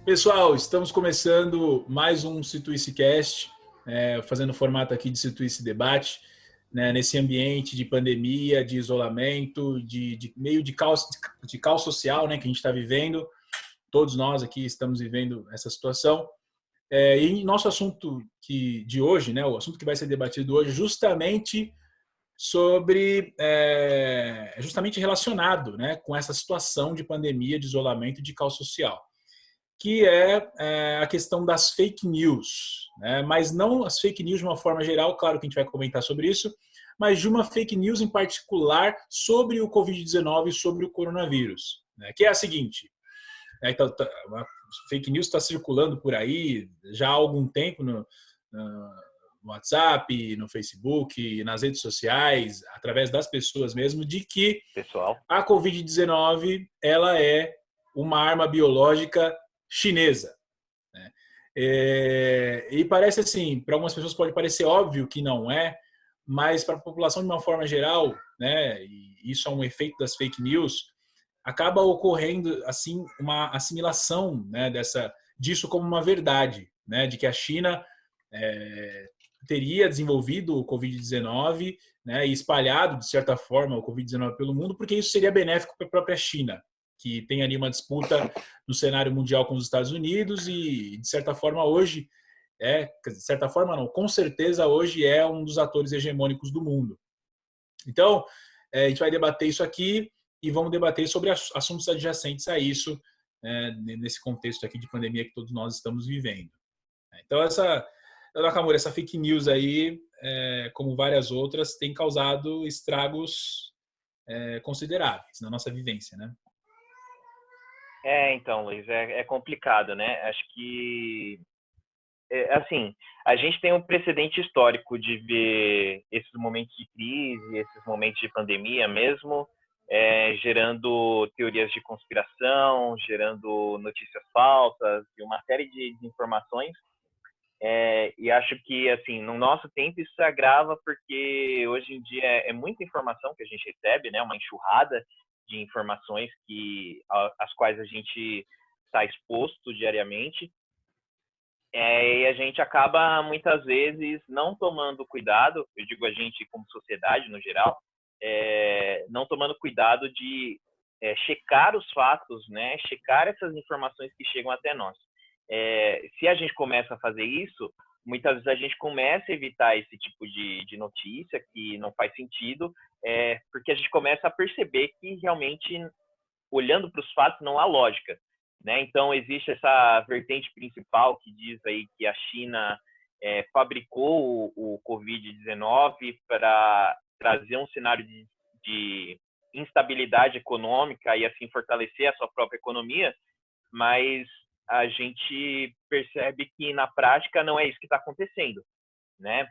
Pessoal, estamos começando mais um Situice Cast, fazendo o formato aqui de Situice Debate, né, nesse ambiente de pandemia, de isolamento, de meio de caos social, né, que a gente está vivendo. Todos nós aqui estamos vivendo essa situação. E nosso assunto de hoje, né, o assunto que vai ser debatido hoje, justamente relacionado, né, com essa situação de pandemia, de isolamento e de caos social, que é a questão das fake news, né? Mas não as fake news de uma forma geral, claro que a gente vai comentar sobre isso, mas de uma fake news em particular sobre o Covid-19 e sobre o coronavírus, né? Que é a seguinte, então, a fake news está circulando por aí já há algum tempo no WhatsApp, no Facebook, nas redes sociais, através das pessoas mesmo, de que Pessoal, a Covid-19 ela é uma arma biológica chinesa, né? E parece assim, para algumas pessoas pode parecer óbvio que não é, mas para a população de uma forma geral, né, e isso é um efeito das fake news, acaba ocorrendo assim uma assimilação, né, disso como uma verdade, né, de que a China teria desenvolvido o Covid-19, né, e espalhado de certa forma o Covid-19 pelo mundo, porque isso seria benéfico para a própria China, que tem ali uma disputa no cenário mundial com os Estados Unidos e, de certa forma, hoje de certa forma não, com certeza hoje é um dos atores hegemônicos do mundo. Então, a gente vai debater isso aqui e vamos debater sobre assuntos adjacentes a isso, nesse contexto aqui de pandemia que todos nós estamos vivendo. Então, Nakamura, essa fake news aí, como várias outras, tem causado estragos consideráveis na nossa vivência, né? então, Luiz, é complicado, né? Acho que, assim, a gente tem um precedente histórico de ver esses momentos de crise, esses momentos de pandemia mesmo, gerando teorias de conspiração, gerando notícias falsas e uma série de desinformações. E acho que, assim, no nosso tempo isso se agrava porque hoje em dia é muita informação que a gente recebe, né? Uma enxurrada de informações às quais a gente está exposto diariamente. E a gente acaba, muitas vezes, não tomando cuidado, eu digo a gente como sociedade no geral, não tomando cuidado de checar os fatos, né? Checar essas informações que chegam até nós. Se a gente começa a fazer isso, muitas vezes a gente começa a evitar esse tipo de notícia que não faz sentido, porque a gente começa a perceber que realmente, olhando para os fatos, não há lógica, né? Então, existe essa vertente principal que diz aí que a China fabricou o Covid-19 para trazer um cenário de instabilidade econômica e, assim, fortalecer a sua própria economia, mas a gente percebe que, na prática, não é isso que está acontecendo, né?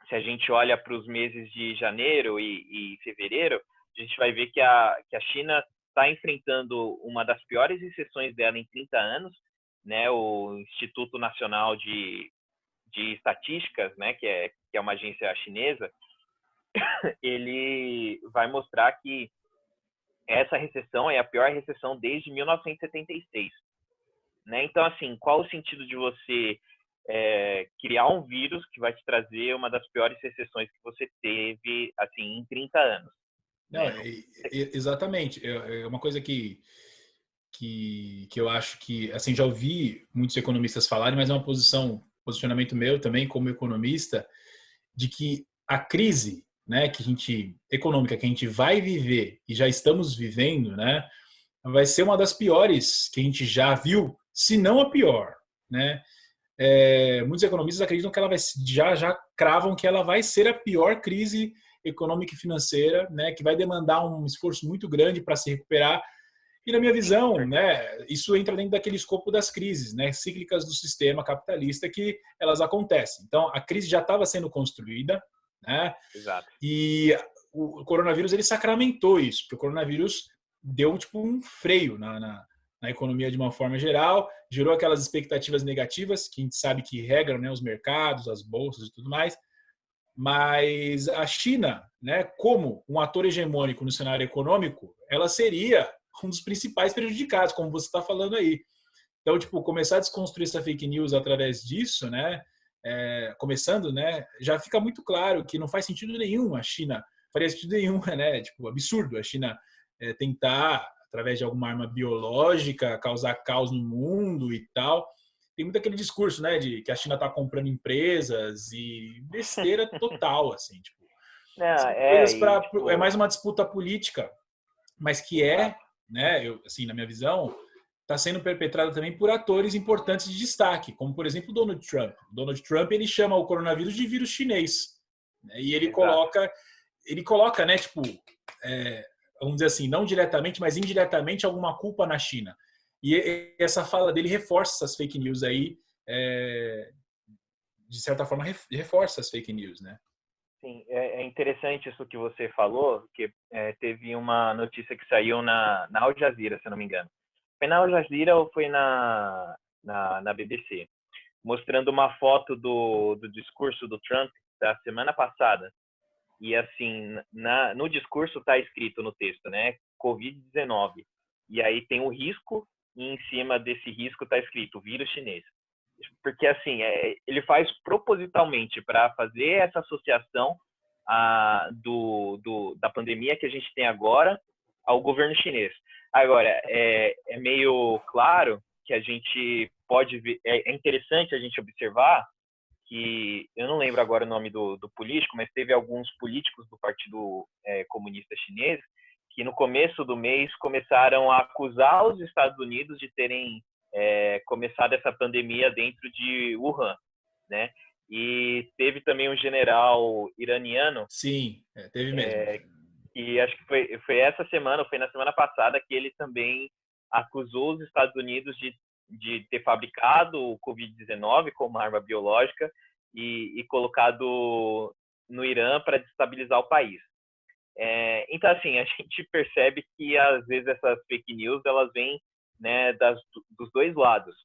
Se a gente olha para os meses de janeiro e fevereiro, a gente vai ver que a China está enfrentando uma das piores recessões dela em 30 anos, né? O Instituto Nacional de Estatísticas, né? Que é uma agência chinesa, ele vai mostrar que essa recessão é a pior recessão desde 1976. Né? Então, assim, qual o sentido de você criar um vírus que vai te trazer uma das piores recessões que você teve, assim, em 30 anos? Não, Né? exatamente. É uma coisa que eu acho que, assim, já ouvi muitos economistas falarem, mas é uma posicionamento meu também como economista, de que a crise, né, econômica que a gente vai viver e já estamos vivendo, né, vai ser uma das piores que a gente já viu, se não a pior, né? Muitos economistas acreditam que ela já cravam que ela vai ser a pior crise econômica e financeira, né, que vai demandar um esforço muito grande para se recuperar. E na minha visão, né, isso entra dentro daquele escopo das crises, né, cíclicas do sistema capitalista, que elas acontecem. Então, a crise já estava sendo construída, né, Exato. e o coronavírus ele sacramentou isso, porque o coronavírus deu tipo um freio na economia de uma forma geral, gerou aquelas expectativas negativas que a gente sabe que regram, né, os mercados, as bolsas e tudo mais. Mas a China, né, como um ator hegemônico no cenário econômico, ela seria um dos principais prejudicados, como você está falando aí. Então, tipo, começar a desconstruir essa fake news através disso, né? Começando, né? Já fica muito claro que não faz sentido nenhum a China, faria sentido nenhum, né? Tipo, absurdo a China tentar, através de alguma arma biológica, causar caos no mundo e tal. Tem muito aquele discurso, né, de que a China está comprando empresas e besteira total, assim, tipo, Não, são coisas e para é tipo, mais uma disputa política, mas que exato. né, eu, assim, na minha visão, está sendo perpetrada também por atores importantes de destaque, como por exemplo Donald Trump. Donald Trump ele chama o coronavírus de vírus chinês, né, e Exato. ele coloca, né, tipo, é, vamos dizer assim, não diretamente, mas indiretamente alguma culpa na China. E essa fala dele reforça essas fake news aí, é, de certa forma reforça as fake news, né? Sim, é interessante isso que você falou, que teve uma notícia que saiu na Al Jazeera, se eu não me engano. Foi na Al Jazeera ou foi na BBC? Mostrando uma foto do discurso do Trump da semana passada. E assim, no discurso está escrito no texto, né? Covid-19. E aí tem o risco, e em cima desse risco está escrito vírus chinês. Porque assim, ele faz propositalmente para fazer essa associação da pandemia que a gente tem agora ao governo chinês. Agora, é meio claro que a gente pode ver, é interessante a gente observar que eu não lembro agora o nome do político, mas teve alguns políticos do Partido Comunista Chinês que no começo do mês começaram a acusar os Estados Unidos de terem começado essa pandemia dentro de Wuhan, né? E teve também um general iraniano Sim, teve mesmo. que acho que foi essa semana, foi na semana passada, que ele também acusou os Estados Unidos de ter fabricado o Covid-19 como arma biológica e colocado no Irã para destabilizar o país. Então, assim, a gente percebe que, às vezes, essas fake news, elas vêm, né, dos dois lados.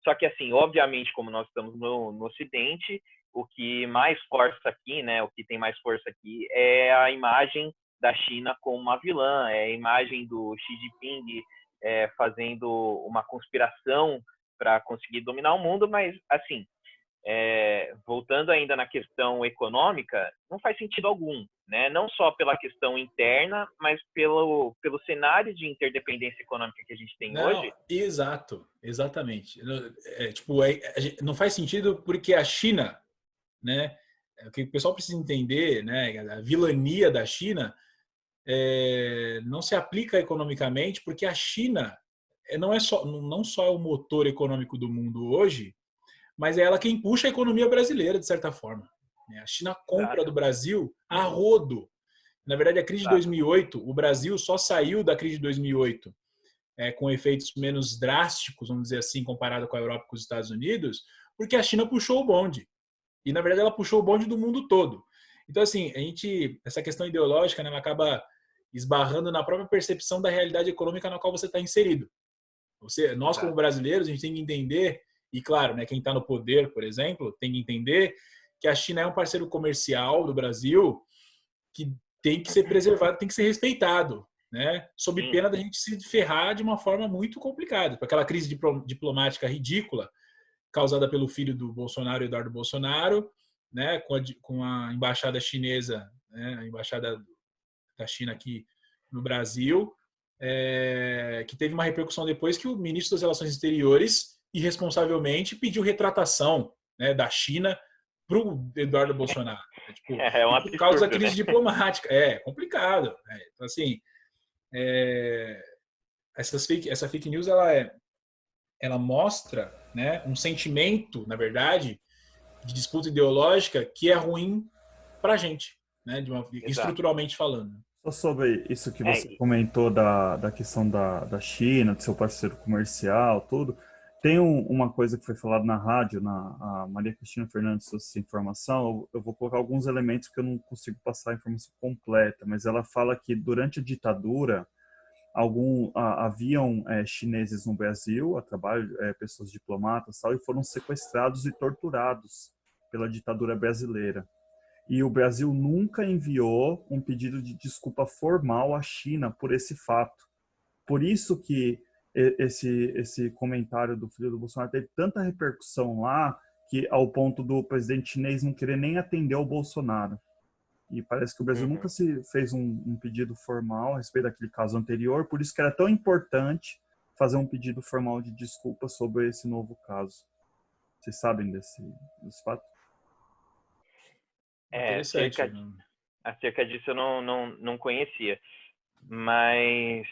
Só que, assim, obviamente, como nós estamos no Ocidente, o que mais força aqui, né, o que tem mais força aqui é a imagem da China como uma vilã, é a imagem do Xi Jinping fazendo uma conspiração para conseguir dominar o mundo, mas, assim, voltando ainda na questão econômica, não faz sentido algum, né? Não só pela questão interna, mas pelo cenário de interdependência econômica que a gente tem Não, hoje. exato, exatamente. Tipo, não faz sentido porque a China, né? O que o pessoal precisa entender, né? A vilania da China não se aplica economicamente porque a China não só é o motor econômico do mundo hoje, mas é ela quem puxa a economia brasileira, de certa forma, né. A China compra do Exato, Brasil a rodo. Na verdade, a crise de exato. 2008, o Brasil só saiu da crise de 2008 com efeitos menos drásticos, vamos dizer assim, comparado com a Europa e com os Estados Unidos, porque a China puxou o bonde. E, na verdade, ela puxou o bonde do mundo todo. Então, assim, essa questão ideológica, né, ela acaba esbarrando na própria percepção da realidade econômica na qual você está inserido. Nós, como Exato. brasileiros, a gente tem que entender, e claro, né, quem está no poder, por exemplo, tem que entender que a China é um parceiro comercial do Brasil que tem que ser preservado, tem que ser respeitado, né? Sob Sim, pena da gente se ferrar de uma forma muito complicada. Com aquela crise diplomática ridícula causada pelo filho do Bolsonaro, Eduardo Bolsonaro, né? Com a embaixada chinesa, né? A embaixada da China aqui no Brasil, que teve uma repercussão depois que o ministro das Relações Exteriores, irresponsavelmente, pediu retratação, né, da China para o Eduardo Bolsonaro. Tipo, é um e por causa da absurdo, né? crise diplomática. É complicado. Né? Então, assim, é, essa fake news ela mostra, né, um sentimento, na verdade, de disputa ideológica que é ruim para a gente, né, Exato. estruturalmente falando. Só sobre isso que você É, comentou da questão da China, do seu parceiro comercial, tudo. Tem uma coisa que foi falada na rádio, a Maria Cristina Fernandes trouxe essa informação. Eu vou colocar alguns elementos que eu não consigo passar a informação completa, mas ela fala que durante a ditadura, haviam chineses no Brasil, a trabalho, pessoas diplomatas, tal, e foram sequestrados e torturados pela ditadura brasileira. E o Brasil nunca enviou um pedido de desculpa formal à China por esse fato. Por isso que esse comentário do filho do Bolsonaro teve tanta repercussão lá que ao ponto do presidente chinês não querer nem atender ao Bolsonaro. E parece que o Brasil nunca se fez um pedido formal a respeito daquele caso anterior, por isso que era tão importante fazer um pedido formal de desculpa sobre esse novo caso. Vocês sabem desse fato? Interessante. Acerca disso eu não conhecia. Mas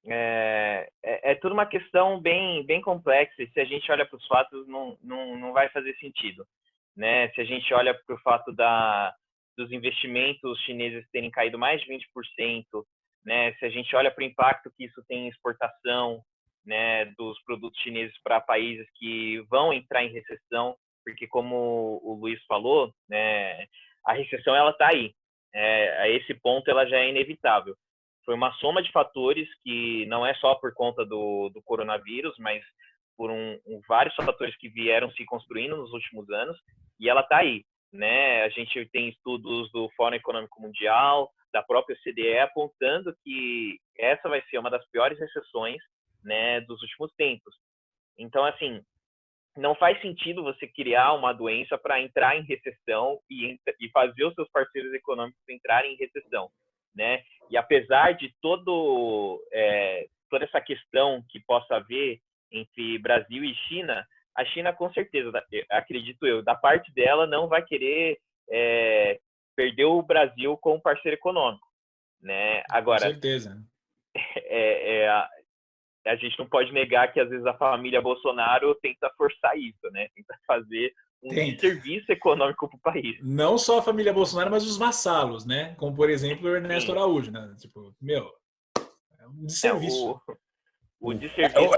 é tudo uma questão bem complexa, e se a gente olha para os fatos, não vai fazer sentido. Né? Se a gente olha para o fato dos investimentos chineses terem caído mais de 20%, né? Se a gente olha para o impacto que isso tem em exportação, né, dos produtos chineses para países que vão entrar em recessão, porque como o Luiz falou, né, a recessão ela está aí. A esse ponto ela já é inevitável. Foi uma soma de fatores que não é só por conta do coronavírus, mas por vários fatores que vieram se construindo nos últimos anos, e ela está aí. Né? A gente tem estudos do Fórum Econômico Mundial, da própria OCDE, apontando que essa vai ser uma das piores recessões, né, dos últimos tempos. Então, assim, não faz sentido você criar uma doença para entrar em recessão e fazer os seus parceiros econômicos entrarem em recessão. Né? E apesar de toda essa questão que possa haver entre Brasil e China, a China, com certeza, acredito eu, da parte dela, não vai querer perder o Brasil como parceiro econômico. Né? Agora, com certeza. A gente não pode negar que, às vezes, a família Bolsonaro tenta forçar isso, né? Tenta fazer serviço econômico para o país. Não só a família Bolsonaro, mas os vassalos, né? Como, por exemplo, o Ernesto Araújo, né? Tipo, é um desserviço. O desserviço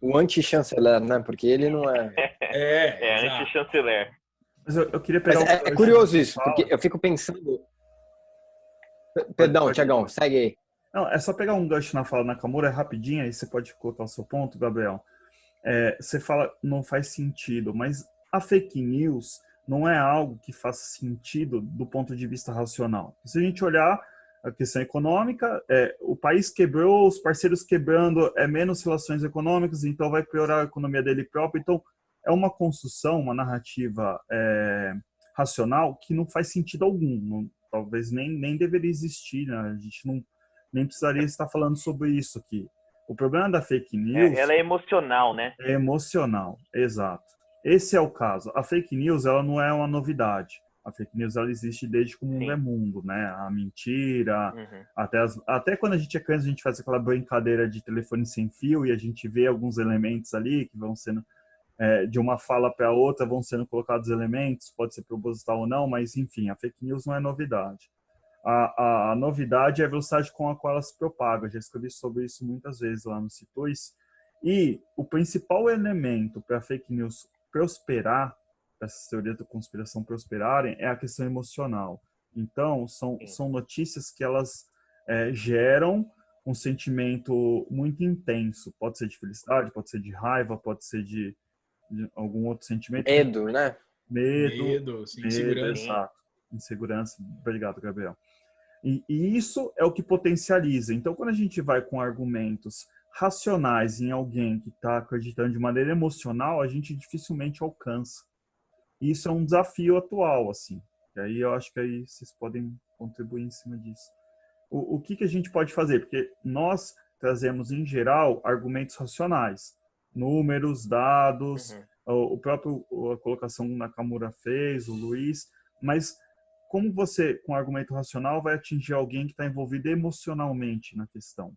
o anti-chanceler, né? Porque ele não é... anti-chanceler. Mas eu queria pegar é curioso isso, porque eu fico pensando... Perdão, Tiagão, segue aí. Não, é só pegar um gancho na fala da Nakamura, rapidinho, aí você pode colocar o seu ponto, Gabriel. Você fala, não faz sentido, mas a fake news não é algo que faça sentido do ponto de vista racional. Se a gente olhar a questão econômica, o país quebrou, os parceiros quebrando, menos relações econômicas, então vai piorar a economia dele próprio. Então, é uma construção, uma narrativa racional que não faz sentido algum. Talvez nem deveria existir, né? A gente nem precisaria estar falando sobre isso aqui. O problema da fake news... ela é emocional, né? É emocional, exato. Esse é o caso. A fake news, ela não é uma novidade. A fake news, ela existe desde que o mundo é mundo, né? A mentira, até quando a gente é criança, a gente faz aquela brincadeira de telefone sem fio e a gente vê alguns elementos ali que vão sendo... de uma fala para outra vão sendo colocados elementos, pode ser proposital ou não, mas enfim, a fake news não é novidade. A novidade é a velocidade com a qual ela se propaga. Já escrevi sobre isso muitas vezes lá no Cituz. E o principal elemento para a fake news prosperar, para essas teorias da conspiração prosperarem, é a questão emocional. Então, são notícias que elas geram um sentimento muito intenso. Pode ser de felicidade, pode ser de raiva, pode ser de algum outro sentimento. Medo, né? Medo, insegurança. Exato. Insegurança. Obrigado, Gabriel. E isso é o que potencializa. Então, quando a gente vai com argumentos racionais em alguém que está acreditando de maneira emocional, a gente dificilmente alcança. E isso é um desafio atual, assim. E aí eu acho que aí vocês podem contribuir em cima disso. O que a gente pode fazer? Porque nós trazemos, em geral, argumentos racionais. Números, dados, a colocação que Nakamura fez, o Luiz, mas como você, com argumento racional, vai atingir alguém que está envolvido emocionalmente na questão?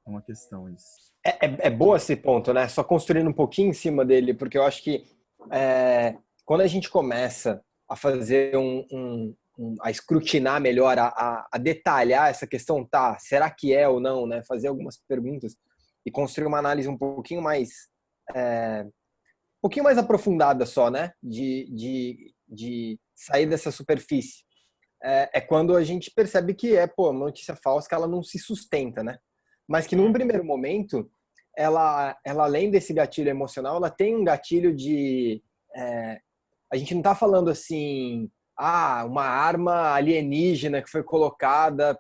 É uma questão isso. É boa esse ponto, né? Só construindo um pouquinho em cima dele, porque eu acho que quando a gente começa a fazer a escrutinar melhor, a detalhar essa questão, será que é ou não, né? Fazer algumas perguntas e construir uma análise um pouquinho mais aprofundada só, né? De sair dessa superfície. É quando a gente percebe que uma notícia falsa, que ela não se sustenta, né? Mas que num primeiro momento, ela além desse gatilho emocional, ela tem um gatilho de... a gente não está falando assim, uma arma alienígena que foi colocada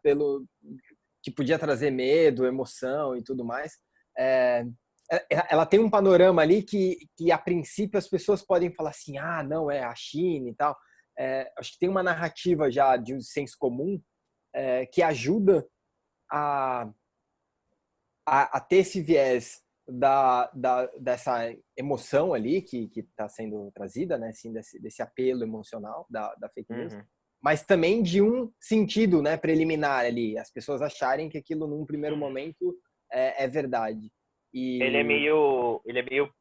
que podia trazer medo, emoção e tudo mais. Ela tem um panorama ali que a princípio as pessoas podem falar assim, não, é a China e tal. Acho que tem uma narrativa já de um senso comum que ajuda a ter esse viés dessa emoção ali que está sendo trazida, né, assim, desse apelo emocional da fake news, mas também de um sentido, né, preliminar ali, as pessoas acharem que aquilo num primeiro momento é verdade. Ele é meio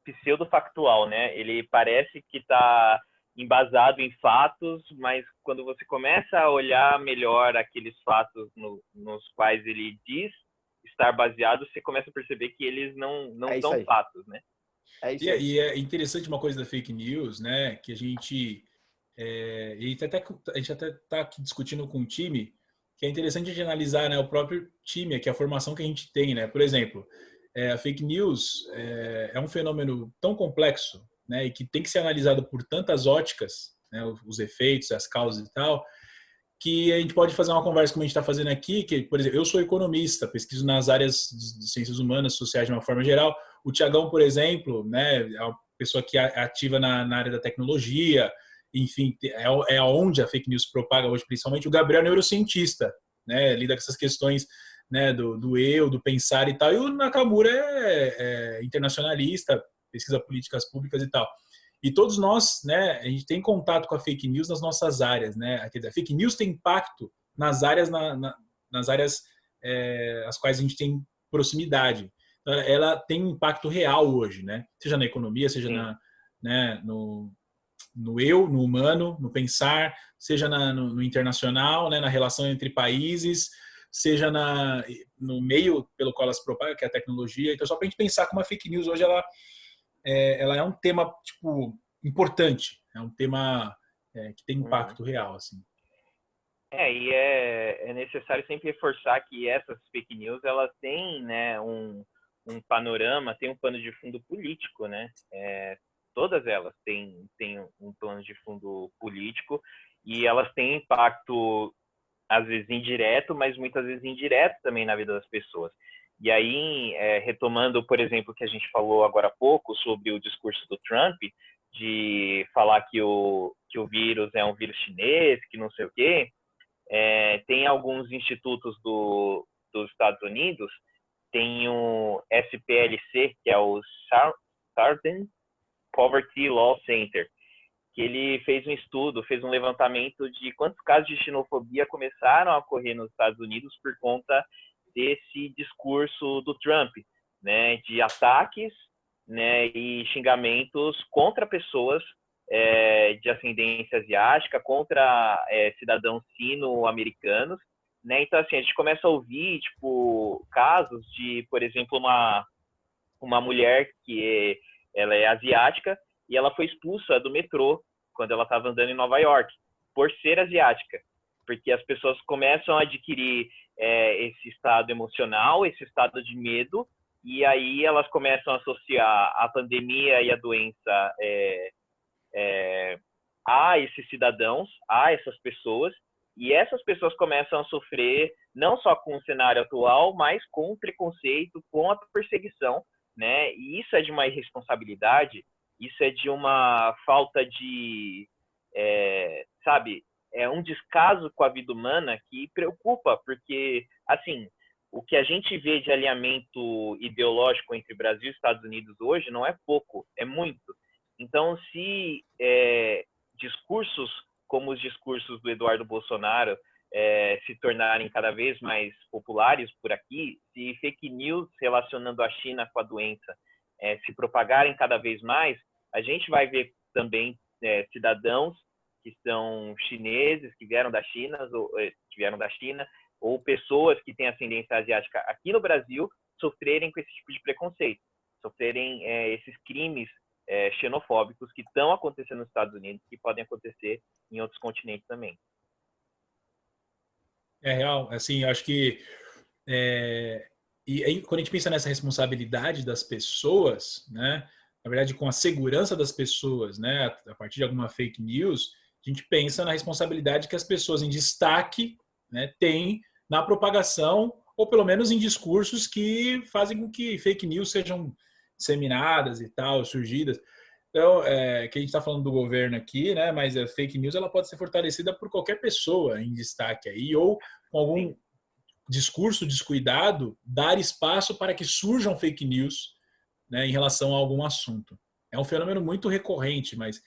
pseudo-factual, né? Ele parece que está embasado em fatos, mas quando você começa a olhar melhor aqueles fatos nos quais ele diz estar baseado, você começa a perceber que eles não são fatos, né? E é interessante uma coisa da fake news, né? Que a gente até está aqui discutindo com o time, que é interessante de analisar, né, o próprio time, que é a formação que a gente tem, né? Por exemplo, a fake news é um fenômeno tão complexo, né, e que tem que ser analisado por tantas óticas, né, os efeitos, as causas e tal, que a gente pode fazer uma conversa como a gente está fazendo aqui, que, por exemplo, eu sou economista, pesquiso nas áreas de ciências humanas, sociais de uma forma geral. O Tiagão, por exemplo, né, é uma pessoa que é ativa na área da tecnologia, enfim, é onde a fake news propaga hoje, principalmente. O Gabriel é neurocientista, né, lida com essas questões, né, do eu, do pensar e tal. E o Nakamura é internacionalista, pesquisa políticas públicas e tal. E todos nós, né, a gente tem contato com a fake news nas nossas áreas, né? Quer dizer, a fake news tem impacto nas áreas, nas áreas as quais a gente tem proximidade. Então, ela tem um impacto real hoje, né? Seja na economia, seja no eu, no humano, no pensar, seja no internacional, né, na relação entre países, seja no meio pelo qual ela se propaga, que é a tecnologia. Então, só para a gente pensar como a fake news hoje ela é um tema tipo importante, é um tema que tem impacto real, assim. E é necessário sempre reforçar que essas fake news elas têm, né, um panorama, tem um pano de fundo político, né? Todas elas têm um plano de fundo político e elas têm impacto às vezes indireto, mas muitas vezes indireto também na vida das pessoas. E aí, retomando, por exemplo, o que a gente falou agora há pouco sobre o discurso do Trump, de falar que o vírus é um vírus chinês, que não sei o quê, tem alguns institutos dos Estados Unidos, tem o SPLC, que é o Southern Poverty Law Center, que ele fez um estudo, fez um levantamento de quantos casos de xenofobia começaram a ocorrer nos Estados Unidos por conta desse discurso do Trump, né, de ataques, né, e xingamentos contra pessoas de ascendência asiática, contra cidadãos sino-americanos, né? Então, assim, a gente começa a ouvir, tipo, casos de, por exemplo, uma mulher que ela é asiática e ela foi expulsa do metrô quando ela estava andando em Nova York, por ser asiática, porque as pessoas começam a adquirir esse estado emocional, esse estado de medo, e aí elas começam a associar a pandemia e a doença a esses cidadãos, a essas pessoas, e essas pessoas começam a sofrer não só com o cenário atual, mas com o preconceito, com a perseguição, né? E isso é de uma irresponsabilidade, isso é de uma falta de, sabe, um descaso com a vida humana que preocupa, porque, assim, o que a gente vê de alinhamento ideológico entre Brasil e Estados Unidos hoje não é pouco, é muito. Então, se discursos como os discursos do Eduardo Bolsonaro se tornarem cada vez mais populares por aqui, se fake news relacionando a China com a doença se propagarem cada vez mais, a gente vai ver também cidadãos que são chineses, que vieram da China, ou pessoas que têm ascendência asiática aqui no Brasil sofrerem com esse tipo de preconceito, sofrerem esses crimes xenofóbicos que estão acontecendo nos Estados Unidos, que podem acontecer em outros continentes também. É real, assim, acho que e aí, quando a gente pensa nessa responsabilidade das pessoas, né, na verdade com a segurança das pessoas, né, a partir de alguma fake news, a gente pensa na responsabilidade que as pessoas em destaque, né, têm na propagação ou pelo menos em discursos que fazem com que fake news sejam disseminadas e tal, surgidas. Então, que a gente está falando do governo aqui, né? Mas a fake news ela pode ser fortalecida por qualquer pessoa em destaque aí, ou com algum discurso descuidado, dar espaço para que surjam fake news, né, em relação a algum assunto. É um fenômeno muito recorrente, mas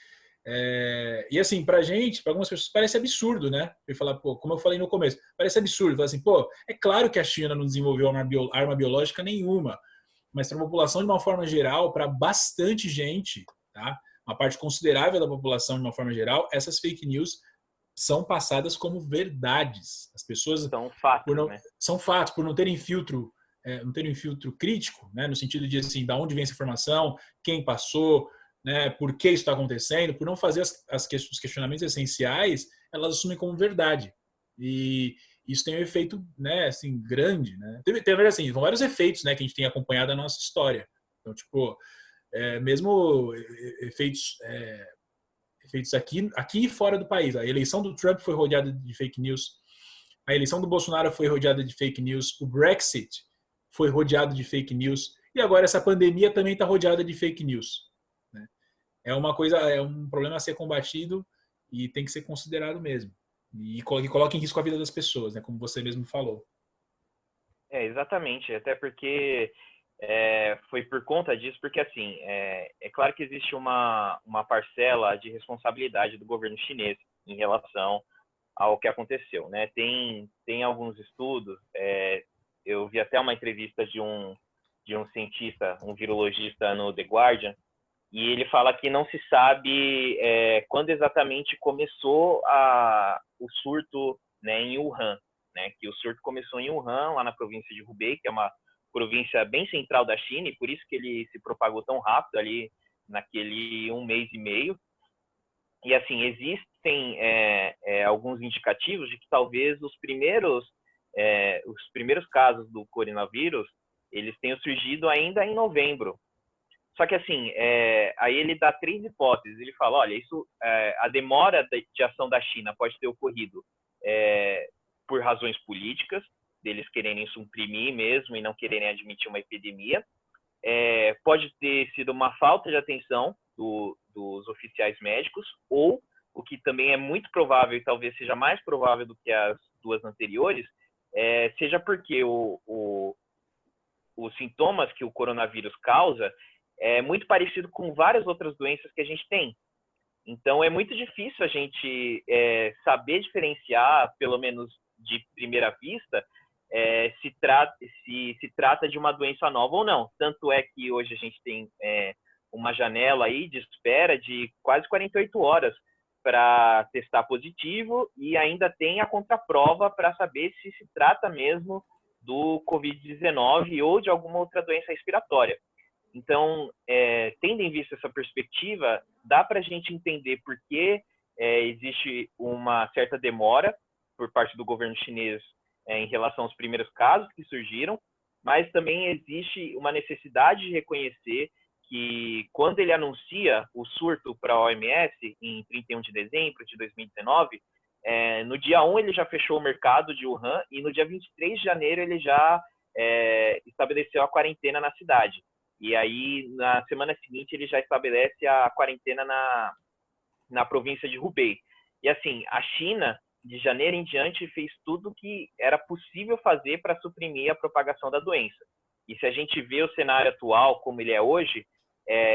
e assim, pra gente, para algumas pessoas, parece absurdo, né? Eu falar, pô, como eu falei no começo, parece absurdo. Falar assim, pô, é claro que a China não desenvolveu arma biológica nenhuma, mas para a população de uma forma geral, para bastante gente, tá? Uma parte considerável da população de uma forma geral, essas fake news são passadas como verdades. As pessoas São fatos, né? São fatos, por não terem filtro, não terem filtro crítico, né? No sentido de assim, da onde vem essa informação, quem passou, né? Por que isso está acontecendo, por não fazer os questionamentos essenciais, elas assumem como verdade. E isso tem um efeito, né, assim, grande, né? Tem assim, são vários efeitos, né, que a gente tem acompanhado na nossa história. Então, tipo, mesmo efeitos aqui e fora do país. A eleição do Trump foi rodeada de fake news. A eleição do Bolsonaro foi rodeada de fake news. O Brexit foi rodeado de fake news. E agora essa pandemia também está rodeada de fake news. Né? É um problema a ser combatido e tem que ser considerado mesmo. E coloca em risco a vida das pessoas, né? Como você mesmo falou. Exatamente. Até porque foi por conta disso, porque assim, é claro que existe uma parcela de responsabilidade do governo chinês em relação ao que aconteceu, né? Tem alguns estudos, eu vi até uma entrevista de um cientista, um virologista no The Guardian, e ele fala que não se sabe quando exatamente começou o surto, né, em Wuhan, né? Que o surto começou em Wuhan, lá na província de Hubei, que é uma província bem central da China, e por isso que ele se propagou tão rápido ali naquele 1 mês e meio. E assim, existem alguns indicativos de que talvez os primeiros casos do coronavírus eles tenham surgido ainda em novembro. Só que assim, aí ele dá 3 hipóteses. Ele fala, olha, a demora de ação da China pode ter ocorrido por razões políticas, deles quererem suprimir mesmo e não quererem admitir uma epidemia. Pode ter sido uma falta de atenção dos oficiais médicos, ou, o que também é muito provável, e talvez seja mais provável do que as duas anteriores, seja porque os sintomas que o coronavírus causa é muito parecido com várias outras doenças que a gente tem. Então, é muito difícil a gente saber diferenciar, pelo menos de primeira vista, se trata de uma doença nova ou não. Tanto é que hoje a gente tem uma janela aí de espera de quase 48 horas para testar positivo, e ainda tem a contraprova para saber se trata mesmo do Covid-19 ou de alguma outra doença respiratória. Então, tendo em vista essa perspectiva, dá para a gente entender por que existe uma certa demora por parte do governo chinês em relação aos primeiros casos que surgiram, mas também existe uma necessidade de reconhecer que, quando ele anuncia o surto para a OMS, em 31 de dezembro de 2019, no dia 1 ele já fechou o mercado de Wuhan, e no dia 23 de janeiro ele já estabeleceu a quarentena na cidade. E aí, na semana seguinte, ele já estabelece a quarentena na província de Hubei. E assim, a China, de janeiro em diante, fez tudo que era possível fazer para suprimir a propagação da doença. E se a gente vê o cenário atual como ele é hoje,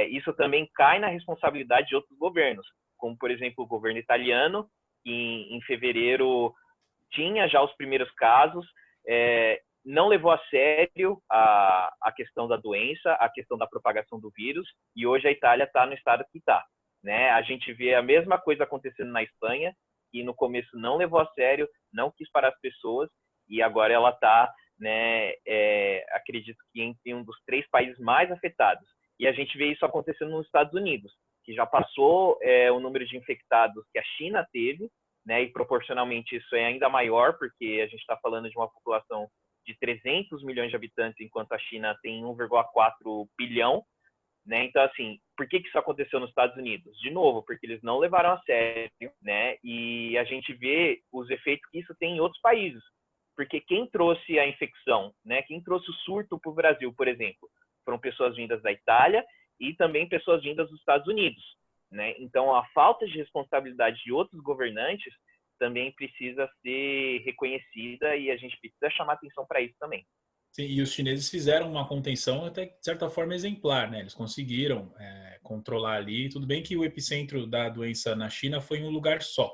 isso também cai na responsabilidade de outros governos, como, por exemplo, o governo italiano, que em fevereiro tinha já os primeiros casos, não levou a sério a questão da doença, a questão da propagação do vírus, e hoje a Itália está no estado que está. Né? A gente vê a mesma coisa acontecendo na Espanha, que no começo não levou a sério, não quis parar as pessoas, e agora ela está, né, acredito que entre um dos 3 países mais afetados. E a gente vê isso acontecendo nos Estados Unidos, que já passou o número de infectados que a China teve, né, e proporcionalmente isso é ainda maior, porque a gente está falando de uma população de 300 milhões de habitantes, enquanto a China tem 1,4 bilhão. Né? Então, assim, por que isso aconteceu nos Estados Unidos? De novo, porque eles não levaram a sério, né? E a gente vê os efeitos que isso tem em outros países. porque quem trouxe a infecção, né, quem trouxe o surto para o Brasil, por exemplo, foram pessoas vindas da Itália e também pessoas vindas dos Estados Unidos, né? Então, a falta de responsabilidade de outros governantes também precisa ser reconhecida e a gente precisa chamar atenção para isso também. Sim, e os chineses fizeram uma contenção até, de certa forma, exemplar, né? Eles conseguiram controlar ali. Tudo bem que o epicentro da doença na China foi em um lugar só.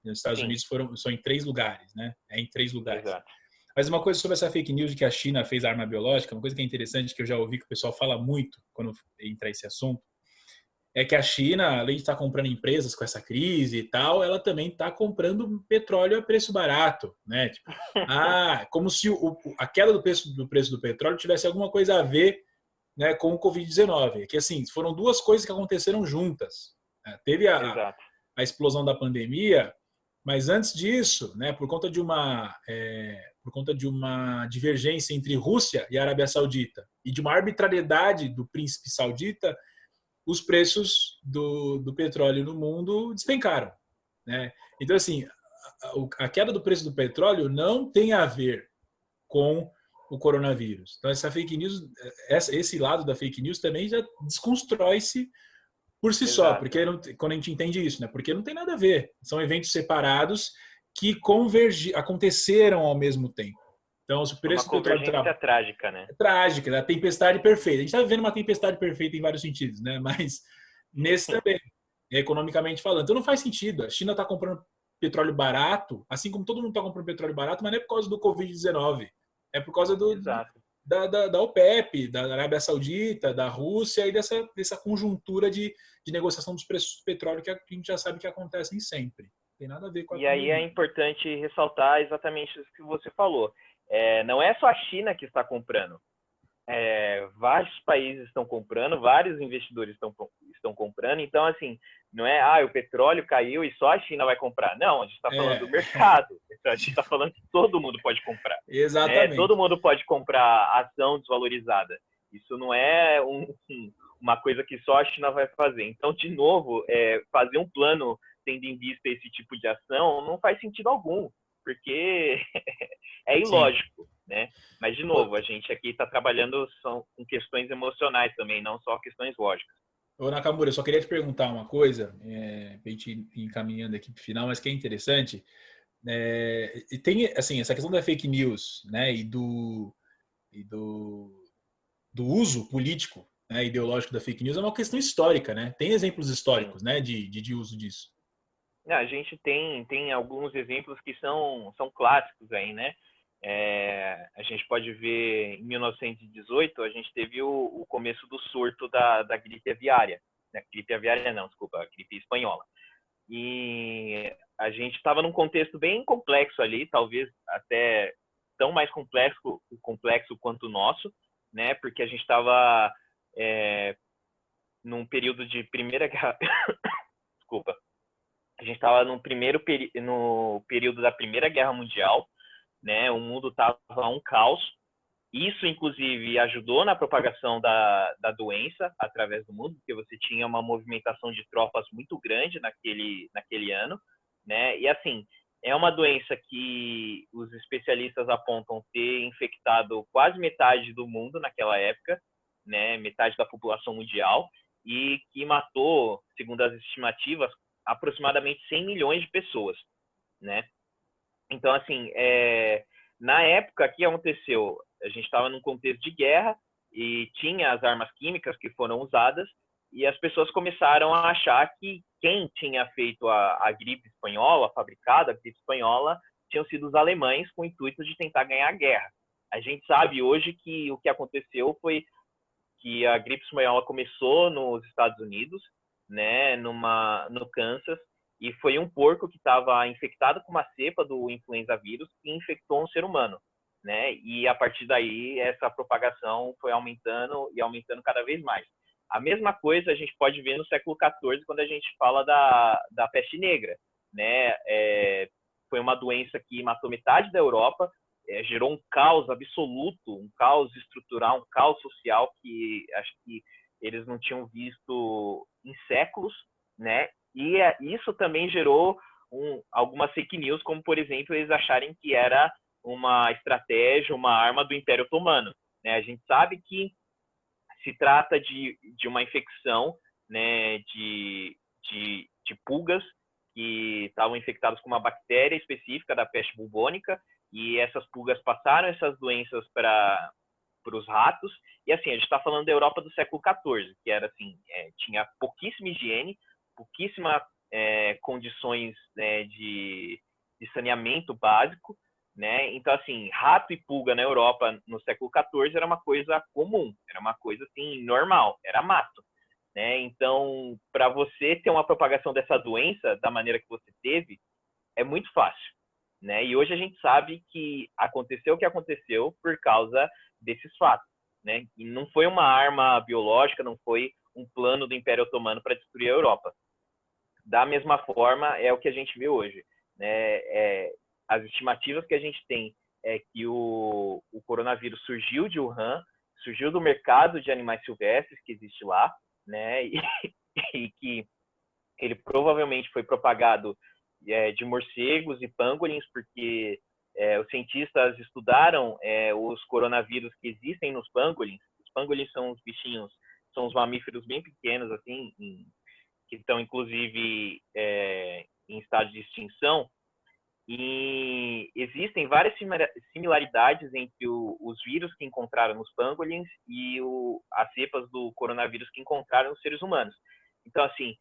Nos Estados Sim. Unidos são em 3 lugares, né? É em 3 lugares. Exato. Mas uma coisa sobre essa fake news de que a China fez arma biológica, uma coisa que é interessante, que eu já ouvi que o pessoal fala muito quando entra esse assunto, é que a China, além de estar comprando empresas com essa crise e tal, ela também está comprando petróleo a preço barato, né? Tipo, como se a queda do preço do petróleo tivesse alguma coisa a ver, né, com o Covid-19. Que assim, foram duas coisas que aconteceram juntas. Teve a explosão da pandemia, mas antes disso, né, por conta de uma divergência entre Rússia e Arábia Saudita e de uma arbitrariedade do príncipe saudita, os preços do petróleo no mundo despencaram, né? Então, assim, a queda do preço do petróleo não tem a ver com o coronavírus. Então, essa fake news, esse lado da fake news também já desconstrói-se por si só, porque quando a gente entende isso, né? Porque não tem nada a ver. São eventos separados que aconteceram ao mesmo tempo. Então, se o preço do petróleo convergência trágica, né? É trágica, a tempestade perfeita. A gente está vivendo uma tempestade perfeita em vários sentidos, né? Mas nesse também, economicamente falando. Então não faz sentido. A China está comprando petróleo barato, assim como todo mundo está comprando petróleo barato, mas não é por causa do Covid-19. É por causa da OPEP, da Arábia Saudita, da Rússia e dessa conjuntura de negociação dos preços do petróleo que a gente já sabe que acontecem sempre. Não tem nada a ver com a E aí é importante ressaltar exatamente isso que você falou. Não é só a China que está comprando. Vários países estão comprando, vários investidores estão comprando. Então, assim, não é o petróleo caiu e só a China vai comprar. Não, a gente está falando do mercado. A gente está falando que todo mundo pode comprar. Exatamente. Todo mundo pode comprar ação desvalorizada. Isso não é uma coisa que só a China vai fazer. Então, de novo, fazer um plano tendo em vista esse tipo de ação não faz sentido algum, porque é ilógico, né? Mas, de novo, a gente aqui está trabalhando com questões emocionais também, não só questões lógicas. Ô, Nakamura, eu só queria te perguntar uma coisa, para a gente ir encaminhando aqui para o final, mas que é interessante. E tem, assim, essa questão da fake news, né, e do uso político, né, ideológico da fake news é uma questão histórica, né? Tem exemplos históricos, né, de uso disso. A gente tem alguns exemplos que são clássicos aí, né? A gente pode ver em 1918 a gente teve o começo do surto da gripe aviária, né? Gripe aviária não, desculpa, a gripe espanhola. E a gente estava num contexto bem complexo ali, talvez até tão mais complexo quanto o nosso, né? Porque a gente estava num período de Primeira Guerra, desculpa. A gente estava no período da Primeira Guerra Mundial, né? O mundo estava um caos. Isso, inclusive, ajudou na propagação da doença através do mundo, porque você tinha uma movimentação de tropas muito grande naquele ano, né? E, assim, é uma doença que os especialistas apontam ter infectado quase metade do mundo naquela época, né? Metade da população mundial, e que matou, segundo as estimativas, aproximadamente 100 milhões de pessoas, né? Então, assim, na época, o que aconteceu? A gente estava num contexto de guerra e tinha as armas químicas que foram usadas e as pessoas começaram a achar que quem tinha feito a gripe espanhola, fabricado a gripe espanhola, tinham sido os alemães com o intuito de tentar ganhar a guerra. A gente sabe hoje que o que aconteceu foi que a gripe espanhola começou nos Estados Unidos, né, no Kansas, e foi um porco que estava infectado com uma cepa do influenza vírus que infectou um ser humano, né? E a partir daí essa propagação foi aumentando e aumentando cada vez mais. A mesma coisa a gente pode ver no século XIV quando a gente fala da peste negra, né? Foi uma doença que matou metade da Europa, gerou um caos absoluto, um caos estrutural, um caos social que acho que eles não tinham visto em séculos, né? E isso também gerou algumas fake news, como, por exemplo, eles acharem que era uma estratégia, uma arma do Império Otomano, né? A gente sabe que se trata de uma infecção, né, de pulgas que estavam infectadas com uma bactéria específica da peste bubônica, e essas pulgas passaram essas doenças para os ratos. E assim, a gente está falando da Europa do século XIV, que era assim, tinha pouquíssima higiene, pouquíssimas condições, né, de saneamento básico, né? Então, assim, rato e pulga na Europa no século XIV era uma coisa comum, era uma coisa assim normal, era mato, né? Então, para você ter uma propagação dessa doença da maneira que você teve, é muito fácil, né? E hoje a gente sabe que aconteceu o que aconteceu por causa desses fatos, né? E não foi uma arma biológica, não foi um plano do Império Otomano para destruir a Europa. Da mesma forma, é o que a gente vê hoje, né? As estimativas que a gente tem é que o coronavírus surgiu de Wuhan, surgiu do mercado de animais silvestres que existe lá, né? E que ele provavelmente foi propagado de morcegos e pangolins, porque os cientistas estudaram os coronavírus que existem nos pangolins. Os pangolins são os bichinhos, são os mamíferos bem pequenos, assim, que estão, inclusive, em estado de extinção. E existem várias similaridades entre os vírus que encontraram nos pangolins e as cepas do coronavírus que encontraram nos seres humanos. Então, assim,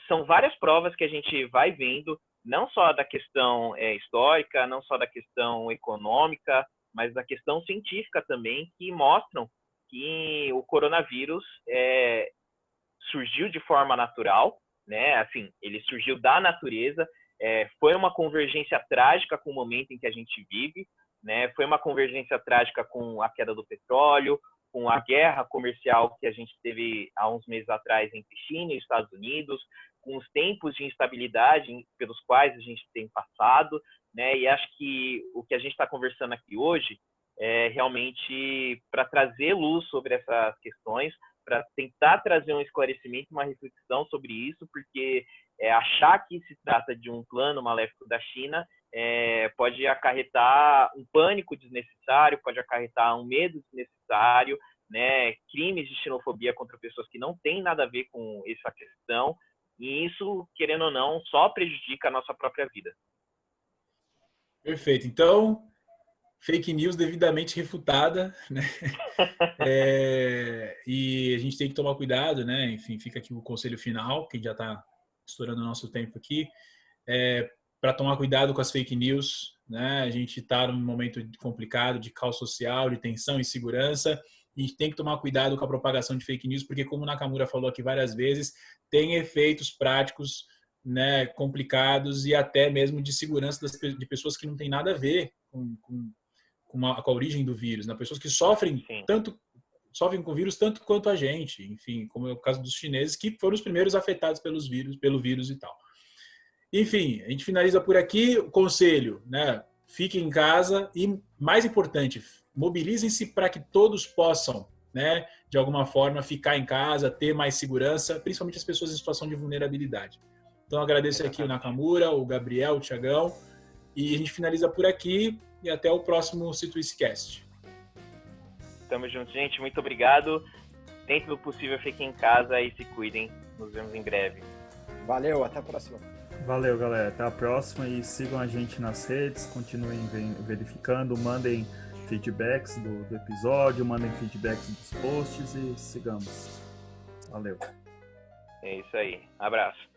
são várias provas que a gente vai vendo, não só da questão histórica, não só da questão econômica, mas da questão científica também, que mostram que o coronavírus surgiu de forma natural, né? Assim, ele surgiu da natureza. Foi uma convergência trágica com o momento em que a gente vive, né? Foi uma convergência trágica com a queda do petróleo, com a guerra comercial que a gente teve há uns meses atrás entre China e Estados Unidos, com os tempos de instabilidade pelos quais a gente tem passado, né? E acho que o que a gente está conversando aqui hoje é realmente para trazer luz sobre essas questões, para tentar trazer um esclarecimento, uma reflexão sobre isso, porque achar que se trata de um plano maléfico da China pode acarretar um pânico desnecessário, pode acarretar um medo desnecessário, né, crimes de xenofobia contra pessoas que não têm nada a ver com essa questão, e isso, querendo ou não, só prejudica a nossa própria vida. Perfeito. Então, fake news devidamente refutada, né? E a gente tem que tomar cuidado, né? Enfim, fica aqui o conselho final, que já está estourando o nosso tempo aqui, para tomar cuidado com as fake news, né? A gente está num momento complicado de caos social, de tensão e insegurança, e a gente tem que tomar cuidado com a propagação de fake news, porque, como o Nakamura falou aqui várias vezes, tem efeitos práticos, né, complicados e até mesmo de segurança de pessoas que não têm nada a ver com a origem do vírus, né? Pessoas que sofrem com o vírus tanto quanto a gente, enfim, como é o caso dos chineses, que foram os primeiros afetados pelo vírus e tal. Enfim, a gente finaliza por aqui. O conselho, né? Fiquem em casa e, mais importante, mobilizem-se para que todos possam, né, de alguma forma, ficar em casa, ter mais segurança, principalmente as pessoas em situação de vulnerabilidade. Então, agradeço aqui o Nakamura, o Gabriel, o Thiagão, e a gente finaliza por aqui e até o próximo Situicecast. Tamo junto, gente. Muito obrigado. Dentro do possível, fiquem em casa e se cuidem. Nos vemos em breve. Valeu, até a próxima. Valeu, galera. Até a próxima e sigam a gente nas redes, continuem verificando, mandem feedbacks do episódio, mandem feedbacks dos posts e sigamos. Valeu. É isso aí. Abraço.